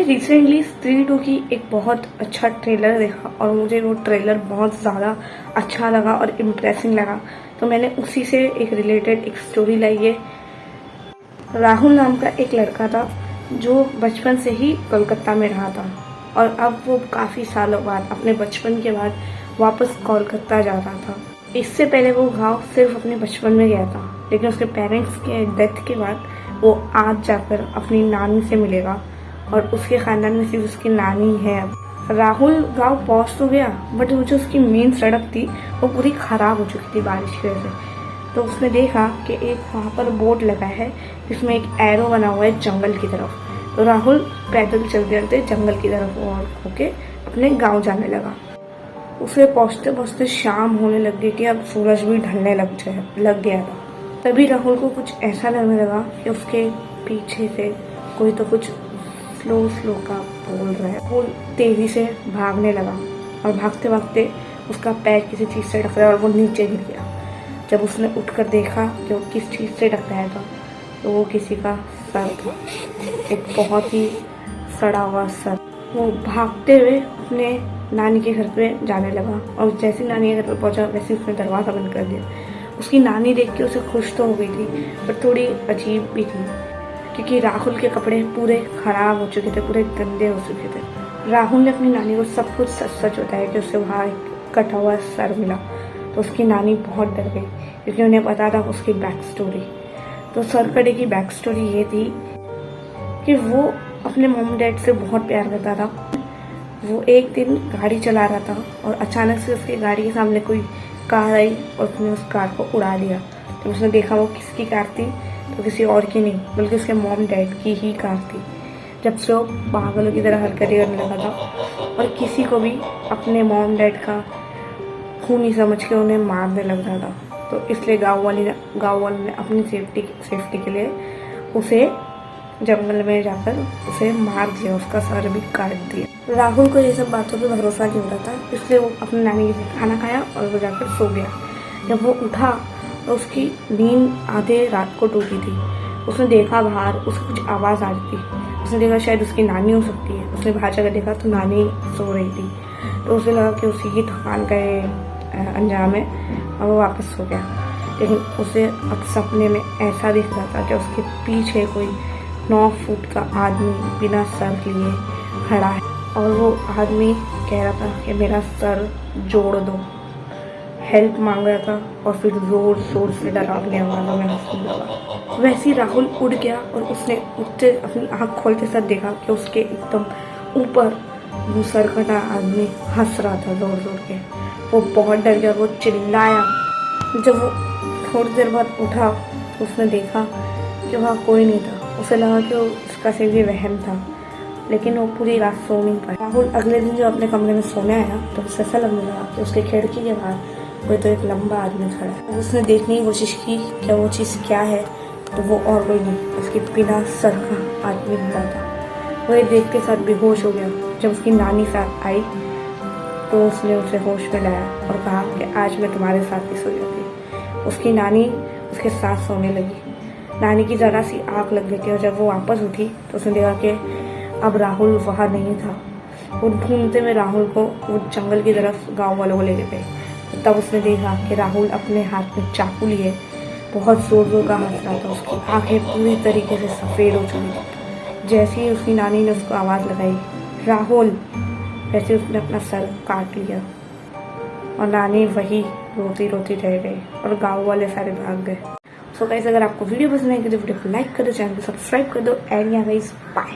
Recently स्त्री 2 की एक बहुत अच्छा ट्रेलर देखा और मुझे वो ट्रेलर बहुत ज़्यादा अच्छा लगा और इम्प्रेसिंग लगा, तो मैंने उसी से एक रिलेटेड एक स्टोरी लाई है। राहुल नाम का एक लड़का था जो बचपन से ही कोलकाता में रहा था और अब वो काफ़ी सालों बाद अपने बचपन के बाद वापस कोलकाता जा रहा था। इससे पहले वो गांव सिर्फ अपने बचपन में गया था, लेकिन उसके पेरेंट्स के डेथ के बाद वो आज जाकर अपनी नानी से मिलेगा और उसके खानदान में सिर्फ उसकी नानी है। राहुल गांव पहुंच तो गया, बट वो जो उसकी मेन सड़क थी वो पूरी खराब हो चुकी थी बारिश की वजह से। तो उसने देखा कि एक वहाँ पर बोर्ड लगा है जिसमें एक एरो बना हुआ है जंगल की तरफ। तो राहुल पैदल चलते चलते जंगल की तरफ और होके अपने गांव जाने लगा। उसे पहुँचते पहुँचते शाम होने लग गई कि अब सूरज भी ढलने लग गया था। तभी राहुल को कुछ ऐसा लगने लगा कि उसके पीछे से कोई तो कुछ स्लो का बोल रहा है। वो तेजी से भागने लगा और भागते भागते उसका पैर किसी चीज़ से टकराया और वो नीचे गिर गया। जब उसने उठकर देखा कि वो किस चीज़ से टकराया था, तो वो किसी का सर था, एक बहुत ही सड़ा हुआ सर। वो भागते हुए अपने नानी के घर पे जाने लगा और जैसे नानी के घर पे पहुंचा वैसे उसने दरवाज़ा बंद कर दिया। उसकी नानी देख के उसे खुश तो हो गई थी, पर थोड़ी अजीब भी थी, क्योंकि राहुल के कपड़े पूरे खराब हो चुके थे, पूरे गंदे हो चुके थे। राहुल ने अपनी नानी को सब कुछ सच बताया कि उसे वहाँ एक कटा हुआ सर मिला। तो उसकी नानी बहुत डर गई, क्योंकि उन्हें पता था उसकी बैक स्टोरी। तो सर कटे की बैक स्टोरी ये थी कि वो अपने मॉम डैड से बहुत प्यार करता था। वो एक दिन गाड़ी चला रहा था और अचानक से उसकी गाड़ी के सामने कोई कार आई और उसने उस कार को उड़ा दिया। तो उसने देखा वो किसकी कार थी, तो किसी और की नहीं बल्कि उसके मॉम डैड की ही कार थी। जब से वो पागलों की तरह हरकतें करने लगा था और किसी को भी अपने मॉम डैड का खूनी समझ के उन्हें मारने लग रहा था। तो इसलिए गांव वाले ने अपनी सेफ्टी के लिए उसे जंगल में जाकर उसे मार दिया, उसका सर भी काट दिया। राहुल को ये सब बातों पे भरोसा नहीं हो रहा था, इसलिए वो अपनी नानी के साथ खाना खाया और वो जाकर सो गया। जब वो उठा तो उसकी नींद आधे रात को टूटी थी। उसने देखा बाहर उसे कुछ आवाज़ आ रही थी। उसने देखा शायद उसकी नानी हो सकती है। उसने बाहर जाकर देखा तो नानी सो रही थी। तो उसे लगा कि उसी की थकान का ये अंजाम है और वो वापस सो गया। लेकिन उसे अब सपने में ऐसा दिख रहा था कि उसके पीछे कोई 9 फुट का आदमी बिना सर लिए खड़ा है और वो आदमी कह रहा था कि मेरा सर जोड़ दो, हेल्प मांग रहा था और फिर जोर शोर से डरावने आवाज़ों में हंसने लगा। वैसे ही राहुल उड़ गया और उसने उठते अपनी आँख खोलते साथ देखा कि उसके एकदम ऊपर वो सर कटा आदमी हंस रहा था जोर जोर के। वो बहुत डर गया, वो चिल्लाया। जब वो थोड़ी देर बाद उठा तो उसने देखा कि वहाँ कोई नहीं था। उसे लगा कि वो इसका सिर्फ ये वहम था, लेकिन वो पूरी रात सो नहीं पाया। राहुल अगले दिन जो अपने कमरे में सोने आया तो उसे ऐसा लगने लगा कि उसके खिड़की के बाहर कोई तो एक लंबा आदमी खड़ा है। उसने देखने की कोशिश की कि वो चीज़ क्या है, तो वो और कोई नहीं, उसके बिना सर का आदमी खड़ा था। वो ये देख के साथ बेहोश हो गया। जब उसकी नानी साथ आई तो उसने उसे होश में लाया और कहा कि आज मैं तुम्हारे साथ ही सो जाऊंगी। उसकी नानी उसके साथ सोने लगी। नानी की ज़रा सी आँख लग गई थी और जब वो वापस उठी तो उसने देखा कि अब राहुल वहाँ नहीं था। वो ढूंढते में राहुल को वो जंगल की तरफ गांव वालों को लेके गए। तब उसने देखा कि राहुल अपने हाथ में चाकू लिए बहुत जोर का हंस रहा था। उसकी आंखें पूरी तरीके से सफ़ेद हो चुकी थी। जैसे ही उसकी नानी ने उसको आवाज़ लगाई राहुल, वैसे उसने अपना सर काट लिया और नानी वही रोती रोती रह गई और गांव वाले सारे भाग गए। सो गाइस, अगर आपको वीडियो पसंद आएगी तो वीडियो को लाइक कर दो, चैनल को सब्सक्राइब कर दो एंड या गाइस बाय।